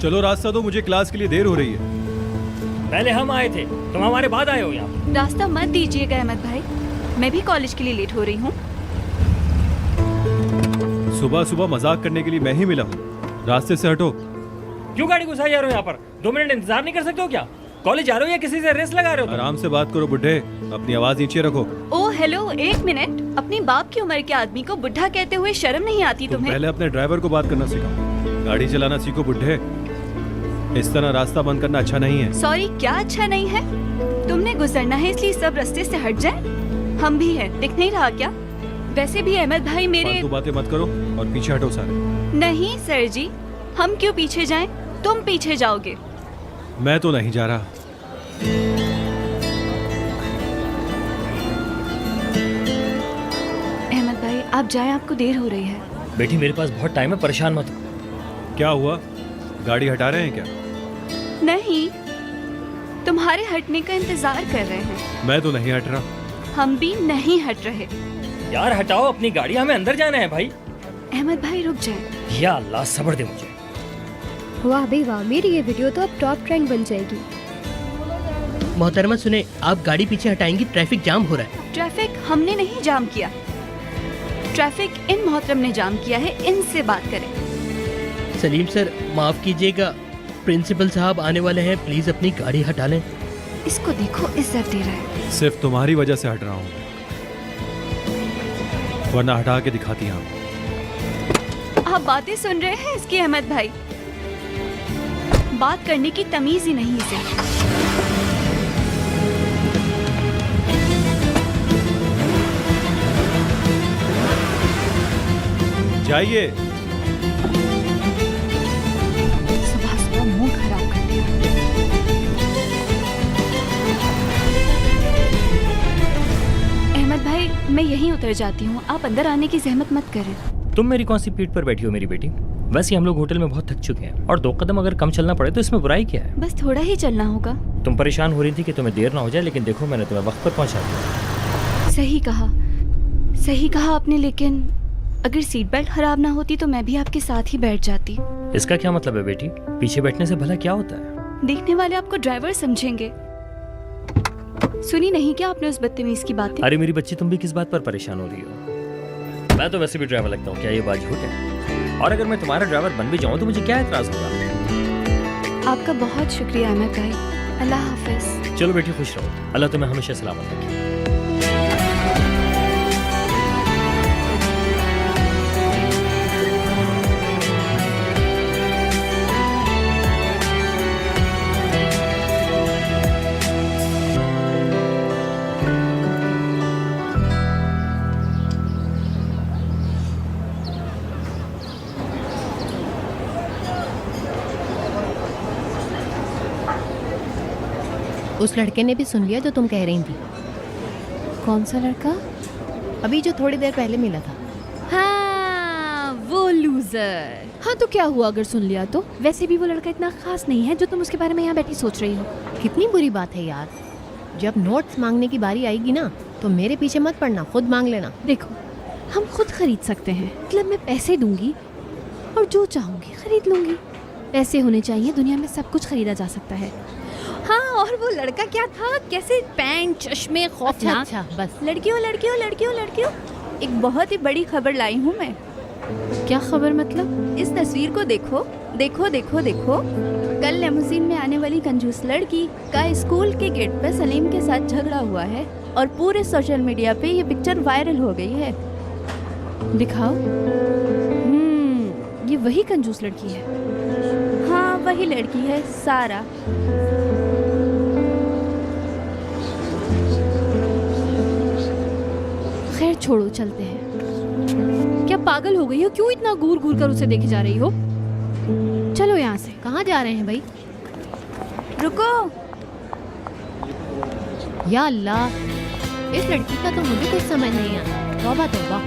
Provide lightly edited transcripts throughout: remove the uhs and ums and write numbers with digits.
चलो रास्ता दो, मुझे क्लास के लिए देर हो रही है। पहले हम आए थे, तुम हमारे बाद आए हो यहाँ। रास्ता मत दीजिएगा अहमद भाई, मैं भी कॉलेज के लिए लेट हो रही हूँ। सुबह सुबह मजाक करने के लिए मैं ही मिला हूँ, रास्ते से हटो। क्यों गाड़ी घुसाई जा रहे हो यहाँ पर? 2 मिनट इंतजार नहीं कर सकते हो क्या? कॉलेज जा रहे हो या किसी से रेस लगा रहे हो? आराम से बात करो बुड्ढे, अपनी आवाज नीचे रखो। ओ हेलो, एक मिनट। अपनी बाप की उम्र के आदमी को बुढ़ा कहते हुए शर्म नहीं आती तुम तुम्हें? पहले अपने ड्राइवर को बात करना सिखाओ, गाड़ी चलाना सीखो बुड्ढे। इस तरह रास्ता बंद करना अच्छा नहीं है। सॉरी, क्या अच्छा नहीं है? तुमने गुजरना है इसलिए सब रास्ते से हट जाए? हम भी हैं, दिख नहीं रहा क्या? वैसे भी अहमद भाई मेरे... फालतू बातें मत करो और पीछे हटो सारे। नहीं सर जी, हम क्यों पीछे जाएं? तुम पीछे जाओगे। मैं तो नहीं जा रहा। अहमद भाई आप जाएं, आपको देर हो रही है। बेटी मेरे पास बहुत टाइम है, परेशान मत हो। क्या हुआ, गाड़ी हटा रहे हैं क्या? नहीं, तुम्हारे हटने का इंतजार कर रहे हैं। मैं तो नहीं हट रहा। हम भी नहीं हट रहे। यार हटाओ अपनी गाड़ी, हमें अंदर जाना है भाई। अहमद भाई रुक जाएं। या अल्लाह सब्र दे मुझे। वाह भाई वाह, मेरी ये वीडियो तो अब टॉप ट्रेंड बन जाएगी। मोहतरमा सुने, आप गाड़ी पीछे हटाएंगी, ट्रैफिक जाम हो रहा है। ट्रैफिक हमने नहीं जाम किया, ट्रैफिक इन मोहतरम ने जाम किया है, इनसे बात करें। सलीम सर माफ कीजिएगा, प्रिंसिपल साहब आने वाले हैं, प्लीज अपनी गाड़ी हटा लें। इसको देखो, इज्जत दे रहा है। सिर्फ तुम्हारी वजह से हट रहा हूँ, वरना हटा के दिखाती हूँ। आप बातें सुन रहे हैं इसकी अहमद भाई? बात करने की तमीज ही नहीं इसे। जाइए। सुबह सुबह मुंह खराब कर दिया। अहमद भाई मैं यहीं उतर जाती हूँ, आप अंदर आने की जहमत मत करें। तुम मेरी कौन सी पीठ पर बैठी हो मेरी बेटी? वैसे हम लोग होटल में बहुत थक चुके हैं और 2 कदम अगर कम चलना पड़े तो इसमें बुराई क्या है? बस थोड़ा ही चलना होगा। तुम परेशान हो रही थी कि तुम्हें देर ना हो जाए, लेकिन देखो मैंने तुम्हें वक्त पर पहुंचा दिया। सही कहा आपने, लेकिन अगर सीट बेल्ट खराब ना होती तो मैं भी आपके साथ ही बैठ जाती। इसका क्या मतलब है बेटी? पीछे बैठने से भला क्या होता है? देखने वाले आपको ड्राइवर समझेंगे। सुनी नहीं क्या आपने उस बदतमीज की बातें? अरे मेरी बच्ची, तुम भी किस बात पर परेशान हो रही हो? मैं तो वैसे भी ड्राइवर लगता हूँ, क्या ये बात झूठ है? और अगर मैं तुम्हारा ड्राइवर बन भी जाऊँ तो मुझे क्या एतराज होगा? आपका बहुत शुक्रिया अहमद भाई, अल्लाह हाफिज। चलो बेटी खुश रहो, अल्लाह तुम्हें हमेशा सलामत रखे। उस लड़के ने भी सुन लिया जो तुम कह रही थी। कौन सा लड़का? अभी जो थोड़ी देर पहले मिला था। हाँ, वो लूजर। हाँ तो क्या हुआ अगर सुन लिया तो? वैसे भी वो लड़का इतना खास नहीं है जो तुम उसके बारे में यहाँ बैठी सोच रही हो। कितनी बुरी बात है यार, जब नोट्स मांगने की बारी आएगी ना तो मेरे पीछे मत पड़ना, खुद मांग लेना। देखो, हम खुद खरीद सकते हैं, मतलब मैं पैसे दूंगी और जो चाहूंगी खरीद लूंगी। पैसे होने चाहिए, दुनिया में सब कुछ खरीदा जा सकता है। हाँ, और वो लड़का क्या था, कैसे पैंट चश्मे खौफनाक। अच्छा बस। लड़कियों लड़कियों लड़कियों लड़कियों, एक बहुत ही बड़ी खबर लाई हूँ मैं। क्या खबर मतलब? इस तस्वीर को देखो देखो देखो देखो। कल लेमुजीन में आने वाली कंजूस लड़की का स्कूल के गेट पर सलीम के साथ झगड़ा हुआ है और पूरे सोशल मीडिया पे ये पिक्चर वायरल हो गई है। दिखाओ। ये वही कंजूस लड़की है। हाँ वही लड़की है, सारा। खैर छोड़ो, चलते हैं। क्या पागल हो गई हो? क्यों इतना घूर घूर कर उसे देखे जा रही हो? चलो यहाँ से। कहाँ जा रहे हैं भाई? रुको। या अल्लाह, इस लड़की का तो मुझे कुछ समझ नहीं आता। तौबा तौबा।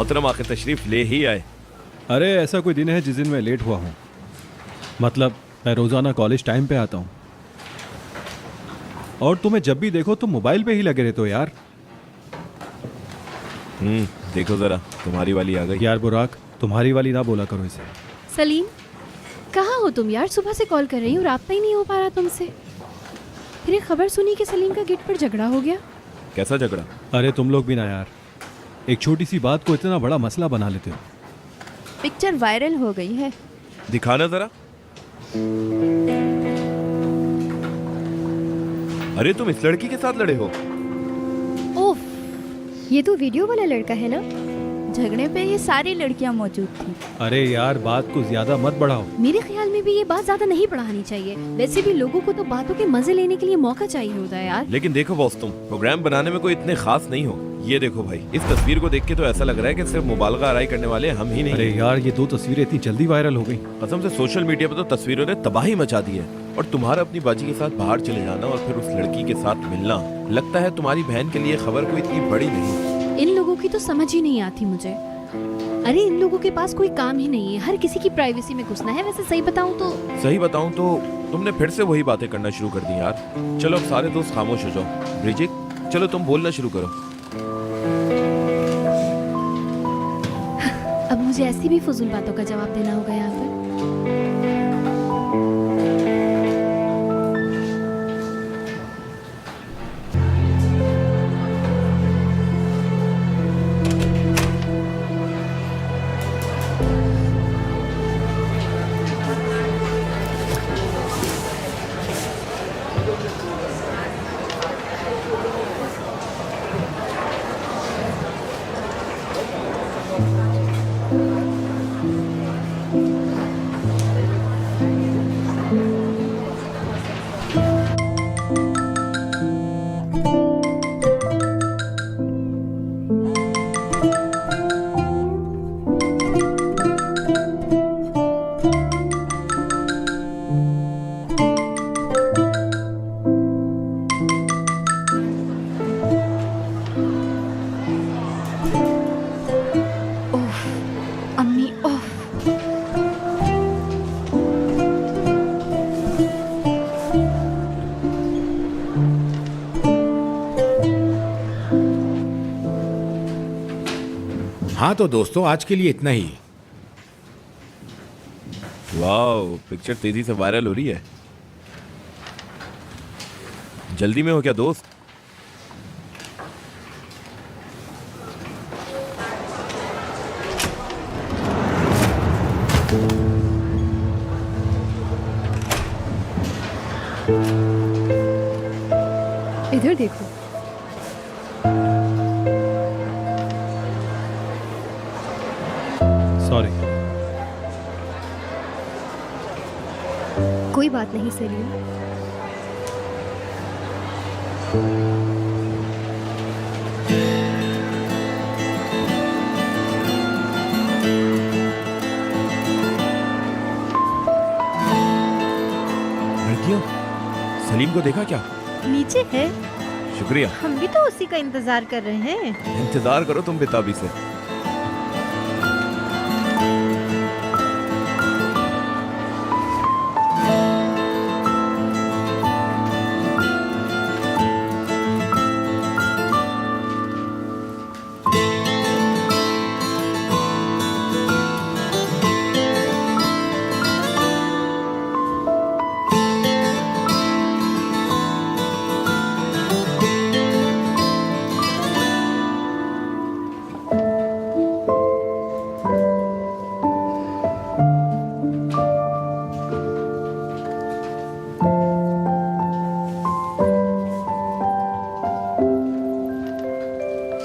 मोहतरम आखिर तशरीफ ले ही आए। अरे ऐसा कोई दिन है जिस दिन मैं लेट हुआ हूँ? मतलब मैं रोज़ाना कॉलेज टाइम पे आता हूँ, और तुम्हें जब भी देखो तुम मोबाइल पे ही लगे रहते हो यार। देखो जरा, तुम्हारी वाली आ गई। यार बुराक, तुम्हारी वाली ना बोला करो इसे। सलीम, कहाँ हो तुम यार? सुबह से कॉल कर रही हूँ, राब्ता ही नहीं हो पा रहा तुमसे। फिर एक खबर सुनी कि सलीम का गेट पर झगड़ा हो गया। कैसा झगड़ा? अरे तुम लोग भी ना यार, एक छोटी सी बात को इतना बड़ा मसला बना लेते हो। पिक्चर वायरल हो गई है। दिखाना जरा। अरे तुम इस लड़की के साथ लड़े हो? ओफ, ये तो वीडियो वाला लड़का है ना? झगड़े पे ये सारी लड़कियां मौजूद थी। अरे यार बात को ज्यादा मत बढ़ाओ। मेरे ख्याल में भी ये बात ज्यादा नहीं बढ़ानी चाहिए। वैसे भी लोगों को तो बातों के मजे लेने के लिए मौका चाहिए होता है यार। लेकिन देखो बॉस, तुम प्रोग्राम बनाने में कोई इतने खास नहीं हो। ये देखो भाई, इस तस्वीर को देख के तो ऐसा लग रहा है कि सिर्फ मुबालगा आराई करने वाले हम ही नहीं। अरे यार ये 2 तस्वीरें इतनी जल्दी वायरल हो गई। कसम से सोशल मीडिया पर तो तस्वीरों ने तबाही मचा दी है। और तुम्हारा अपनी बाजी के साथ बाहर चले जाना और फिर उस लड़की के साथ मिलना, लगता है तुम्हारी बहन के लिए खबर कोई इतनी बड़ी नहीं। इन लोगों की तो समझ ही नहीं आती मुझे। अरे इन लोगों के पास कोई काम ही नहीं है, हर किसी की प्राइवेसी में घुसना है। वैसे सही बताऊं तो तुमने फिर से वही बातें करना शुरू कर दी यार। चलो अब सारे दोस्त खामोश हो जाओ। ब्रिजिक, चलो तुम बोलना शुरू करो। अब मुझे ऐसी भी फजूल बातों का जवाब देना होगा यहाँ पर। अम्मी ओह, हाँ तो दोस्तों, आज के लिए इतना ही। वाह, पिक्चर तेजी से वायरल हो रही है। जल्दी में हो क्या दोस्त? इधर देखो। सॉरी। कोई बात नहीं सलीम। लड़कियों, सलीम को देखा क्या? नीचे है। शुक्रिया। हम भी तो उसी का इंतजार कर रहे हैं। इंतजार करो तुम बेताबी से।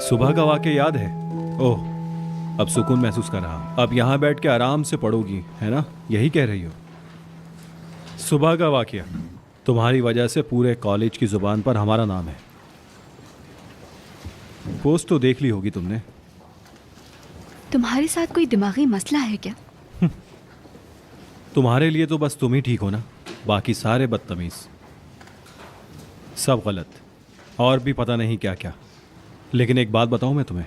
सुबह का वाक़या याद है? ओह, अब सुकून महसूस कर रहा हूं। अब यहाँ बैठ के आराम से पढ़ोगी, है ना? यही कह रही हो? सुबह का वाक़या, तुम्हारी वजह से पूरे कॉलेज की ज़ुबान पर हमारा नाम है। पोस्ट तो देख ली होगी तुमने। तुम्हारे साथ कोई दिमागी मसला है क्या? तुम्हारे लिए तो बस तुम ही ठीक हो ना, बाकी सारे बदतमीज, सब गलत, और भी पता नहीं क्या क्या। लेकिन एक बात बताऊं मैं तुम्हें,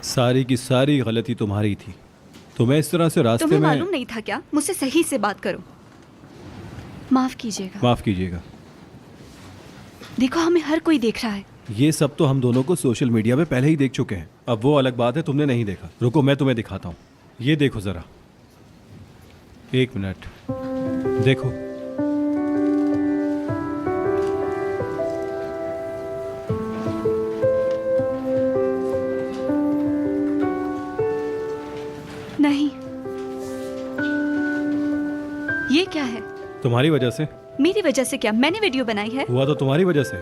सारी की सारी गलती तुम्हारी थी। तुम्हें इस तरह से रास्ते तुम्हें में मालूम नहीं था क्या? मुझसे सही से बात करो। माफ कीजिएगा। माफ कीजिएगा। देखो हमें हर कोई देख रहा है। ये सब तो हम दोनों को सोशल मीडिया पे पहले ही देख चुके हैं। अब वो अलग बात है, तुमने नहीं देखा। रुको मैं तुम्हें दिखाता हूँ। ये देखो जरा, 1 मिनट देखो। नहीं, ये क्या है? तुम्हारी वजह से। मेरी वजह से क्या? मैंने वीडियो बनाई है। हुआ तो तुम्हारी वजह से।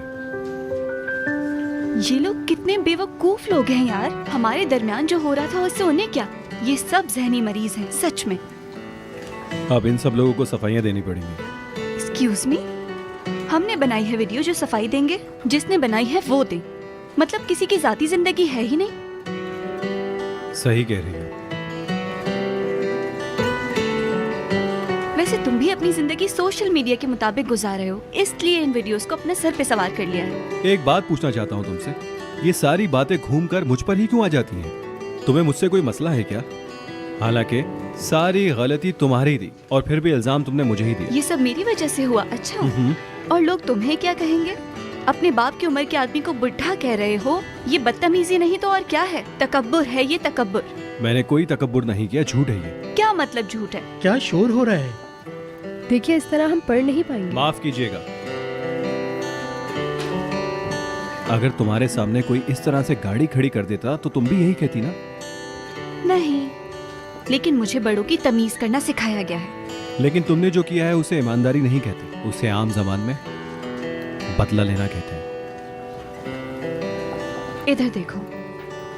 ये लोग कितने बेवकूफ लोग हैं यार। हमारे दरमियान जो हो रहा था उससे उन्हें क्या? ये सब जहनी मरीज हैं सच में। अब इन सब लोगों को सफाइयाँ देनी पड़ेंगी। एक्सक्यूज मी, हमने बनाई है वीडियो जो सफाई देंगे? जिसने बनाई है वो दे। मतलब किसी की जाती जिंदगी है ही नहीं। सही कह रही है। वैसे तुम भी अपनी जिंदगी सोशल मीडिया के मुताबिक गुजार रहे हो, इसलिए इन वीडियोस को अपने सर पे सवार कर लिया है। एक बात पूछना चाहता हूँ तुमसे, ये सारी बातें घूमकर मुझ पर ही क्यों आ जाती हैं? तुम्हें मुझसे कोई मसला है क्या? हालांकि सारी गलती तुम्हारी थी और फिर भी इल्जाम तुमने मुझे ही दिया। ये सब मेरी वजह से हुआ? अच्छा, और लोग तुम्हें क्या कहेंगे? अपने बाप की उम्र के आदमी को बुढ़ा कह रहे हो? ये बदतमीजी नहीं तो और क्या है? तकब्बुर है ये, तकब्बुर। मैंने कोई तकब्बुर नहीं किया, झूठ है ये। क्या मतलब झूठ है? क्या शोर हो रहा है? देखिए इस तरह हम पढ़ नहीं पाएंगे। माफ कीजिएगा। अगर तुम्हारे सामने कोई इस तरह से गाड़ी खड़ी कर देता तो तुम भी यही कहती ना? नहीं, लेकिन मुझे बड़ों की तमीज करना सिखाया गया है। लेकिन तुमने जो किया है उसे ईमानदारी नहीं कहते, उसे आम जबान में बदला लेना कहते हैं। इधर देखो,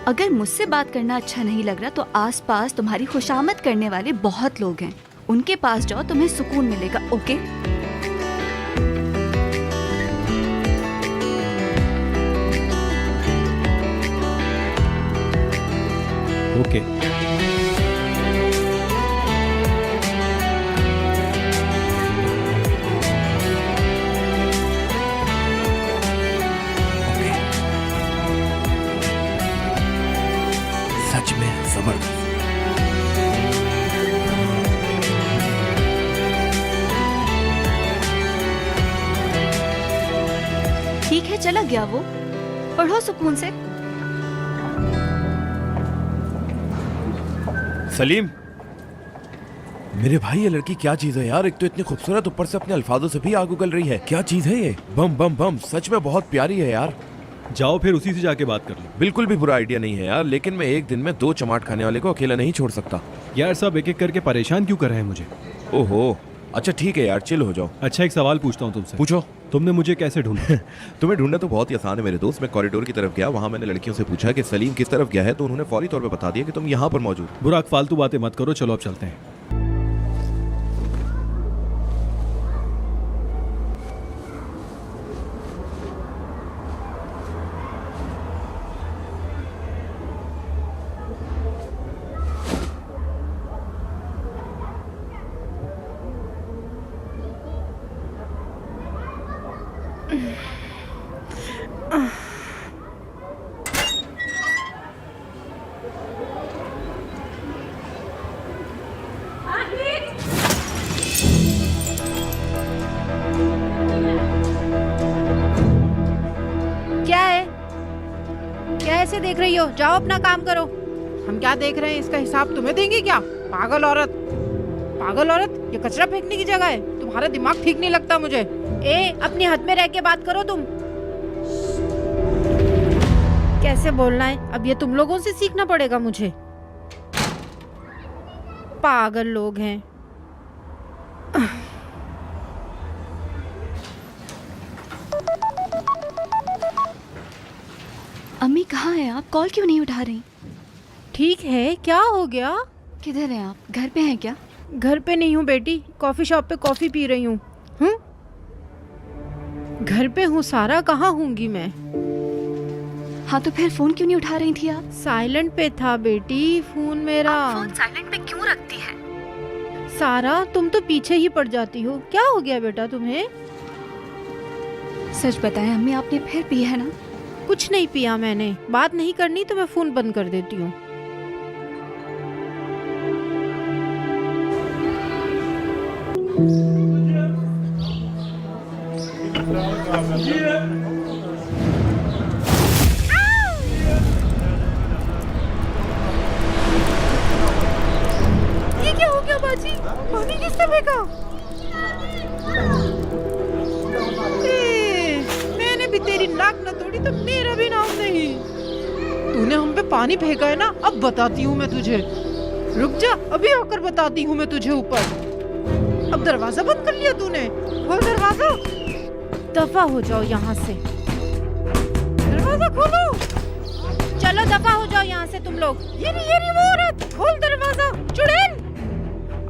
अगर मुझसे बात करना अच्छा नहीं लग रहा तो आसपास तुम्हारी खुशामद करने वाले बहुत लोग हैं, उनके पास जाओ, तुम्हें सुकून मिलेगा। ओके? ओके। सच में जबरदस्त। ठीक है, चला गया वो। पढ़ो सुकून से। सलीम, मेरे भाई ये लड़की क्या चीज है यार? एक तो इतनी खूबसूरत, ऊपर से अपने अल्फाजों से भी आग उगल रही है। क्या चीज है ये? बम बम बम, सच में बहुत प्यारी है यार। जाओ फिर उसी से जाके बात कर लो। बिल्कुल भी बुरा आइडिया नहीं है यार, लेकिन मैं एक दिन में 2 चमाट खाने वाले को अकेला नहीं छोड़ सकता। यार सब एक एक करके परेशान क्यों कर रहे हैं मुझे? ओहो, अच्छा ठीक है यार, चिल हो जाओ। अच्छा एक सवाल पूछता हूँ तुमसे। पूछो। तुमने मुझे कैसे ढूंढा? तुम्हें ढूंढना तो बहुत ही आसान है मेरे दोस्त। मैं कॉरिडोर की तरफ गया, वहाँ मैंने लड़कियों से पूछा कि सलीम किस तरफ गया है, तो उन्होंने फौरी तौर पे बता दिया कि तुम यहाँ पर मौजूद। बुरा फालतू बातें मत करो, चलो अब चलते हैं। क्या है? क्या ऐसे देख रही हो? जाओ अपना काम करो। हम क्या देख रहे हैं, इसका हिसाब तुम्हें देंगे क्या? पागल औरत, पागल औरत, ये कचरा फेंकने की जगह है। तुम्हारा दिमाग ठीक नहीं लगता मुझे। ए, अपने हद में रह के बात करो तुम। कैसे बोलना है अब ये तुम लोगों से सीखना पड़ेगा मुझे। पागल लोग हैं। अम्मी कहाँ हैं आप? कॉल क्यों नहीं उठा रही? ठीक है, क्या हो गया? किधर हैं आप? घर पे हैं क्या? घर पे नहीं हूँ बेटी, कॉफी शॉप पे कॉफी पी रही हूँ। घर पे हूँ सारा, कहाँ होंगी मैं? हाँ तो फिर फोन क्यों नहीं उठा रही थी आप? साइलेंट पे था बेटी फोन मेरा। फोन साइलेंट पे क्यों रखती है? सारा तुम तो पीछे ही पड़ जाती हो। क्या हो गया बेटा तुम्हें? सच बताएं अम्मी, आपने फिर पी है ना? कुछ नहीं पिया मैंने। बात नहीं करनी तो मैं फोन बंद कर देती हूँ। ये क्या हो गया बाजी? पानी किसने फेंका? मैंने भी तेरी नाक न तोड़ी तो मेरा भी नाम नहीं। तूने हम पे पानी फेंका है ना, अब बताती हूँ मैं तुझे। रुक जा, अभी आकर बताती हूँ मैं तुझे ऊपर। अब दरवाजा बंद कर लिया तूने। खोल दरवाजा। दफा हो जाओ यहाँ से। दरवाजा खोलो। चलो दफा हो जाओ यहाँ से तुम लोग। ये नहीं वो औरत। खोल दरवाजा। चुड़ैल,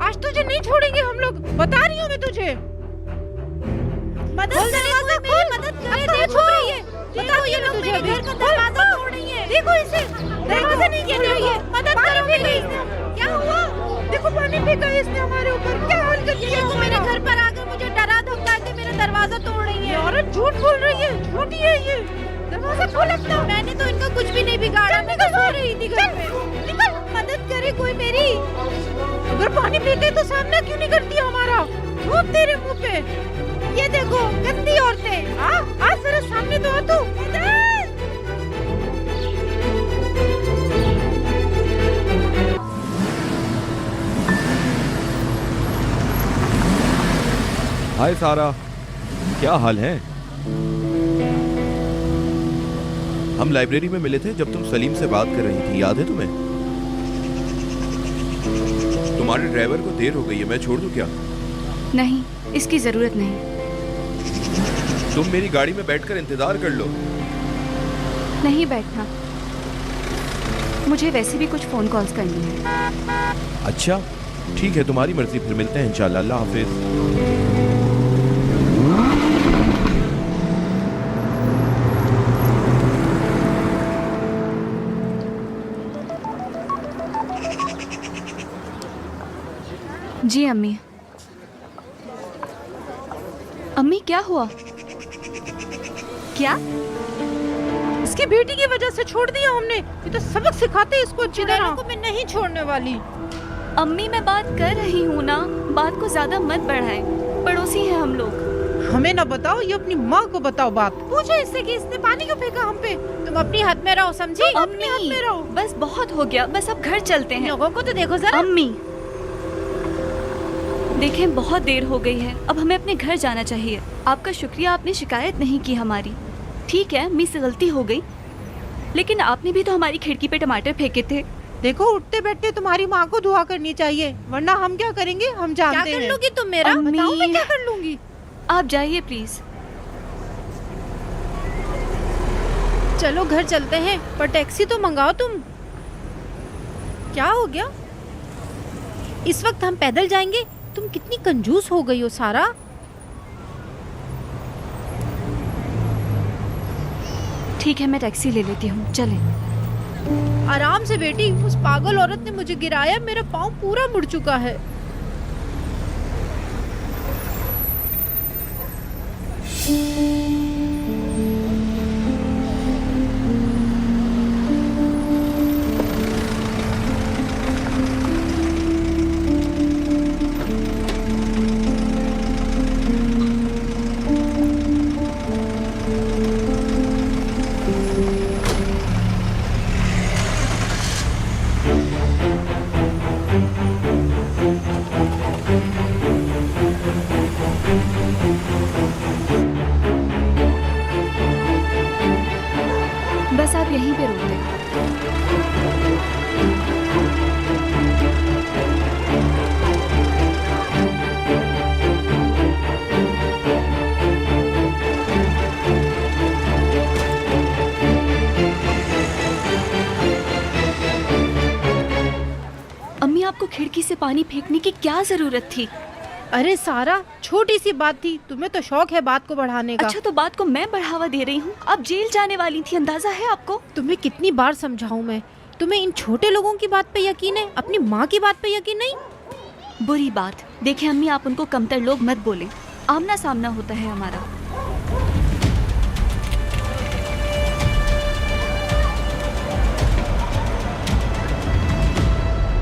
आज तुझे नहीं छोड़ेंगे हम लोग, बता रही हूँ मैं तुझे। मदद दरवाजा खोल। मदद करे, देखो ये देखो, ये लोग मेरे घर का दरवाजा तोड़ रही है। देखो इसे, दरवाजा नहीं खोल रही है। मदद करो प्लीज। क्या हुआ? देखो पानी फेंका है इसने हमारे ऊपर। क्या हाल कर दिया? देखो मेरे घर पर आकर मुझे डरा धमका के मेरा दरवाजा तोड़ रही है। औरत झूठ बोल रही है, झूठी है ये। दरवाजा खोल अपना। मैंने तो इनका कुछ भी नहीं बिगाड़ा, मैं तो सो रही थी घर पे। निकल, मदद करे कोई मेरी। अगर पानी फेंके तो सामना क्यों नहीं करती हमारा? धूप तेरे मुंह पे। ये देखो गंदी औरतें। आ जरा सामने तो आ तू। हाय सारा, क्या हाल है? हम लाइब्रेरी में मिले थे जब तुम सलीम से बात कर रही थी, याद है तुम्हें? तुम्हारे ड्राइवर को देर हो गई है, मैं छोड़ दूं क्या? नहीं, इसकी जरूरत नहीं। तुम मेरी गाड़ी में बैठकर इंतजार कर लो। नहीं बैठना, मुझे वैसे भी कुछ फोन कॉल्स करनी है। अच्छा ठीक है, तुम्हारी मर्जी, फिर मिलते हैं इंशाल्लाह। अल्लाह हाफिज। जी अम्मी। अम्मी क्या हुआ? क्या? इसकी बेटी की वजह से छोड़ दिया हमने। ये तो सबक सिखाते इसको अच्छी तरह को। मैं नहीं छोड़ने वाली। अम्मी मैं बात कर रही हूँ ना, बात को ज्यादा मत बढ़ाएं, पड़ोसी हैं हम लोग। हमें ना बताओ, ये अपनी माँ को बताओ बात। पूछो इससे कि इसने पानी क्यों फेंका हम पे। तुम अपनी हद में रहो, समझी? अपनी हद में रहो। बस बहुत हो गया, बस अब घर चलते हैं। लोगों को तो देखो जरा। अम्मी देखें, बहुत देर हो गई है, अब हमें अपने घर जाना चाहिए। आपका शुक्रिया, आपने शिकायत नहीं की हमारी। ठीक है, अम्मी से गलती हो गई, लेकिन आपने भी तो हमारी खिड़की पे टमाटर फेंके थे। देखो उठते बैठते तुम्हारी माँ को दुआ करनी चाहिए, वरना हम क्या करेंगे हम जानते हैं। क्या कर लोगी तुम मेरा? बताओ मैं क्या कर लूंगी? आप जाइए प्लीज। चलो घर चलते हैं, पर टैक्सी तो मंगाओ तुम। क्या हो गया? इस वक्त हम पैदल जाएंगे? तुम कितनी कंजूस हो गई हो सारा। ठीक है, मैं टैक्सी ले लेती हूँ, चलें। आराम से बेटी, उस पागल औरत ने मुझे गिराया, मेरा पाँव पूरा मुड़ चुका है। बस आप यहीं पे रुक गए। अम्मी आपको खिड़की से पानी फेंकने की क्या जरूरत थी? अरे सारा, छोटी सी बात थी, तुम्हें तो शौक है बात को बढ़ाने का। अच्छा तो बात को मैं बढ़ावा दे रही हूँ? आप जेल जाने वाली थी, अंदाजा है आपको? तुम्हें कितनी बार समझाऊं मैं? तुम्हें इन छोटे लोगों की बात पे यकीन है, अपनी माँ की बात पे यकीन नहीं? बुरी बात। देखिए अम्मी, आप उनको कमतर लोग मत बोले, आमना सामना होता है हमारा।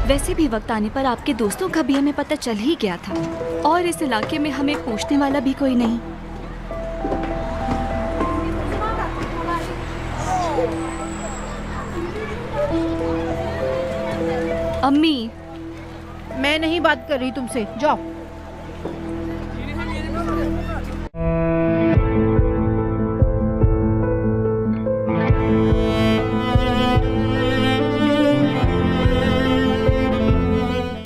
वैसे भी वक्त आने पर आपके दोस्तों का भी हमें पता चल ही गया था, और इस इलाके में हमें पूछने वाला भी कोई नहीं। अम्मी, मैं नहीं बात कर रही तुमसे, जाओ।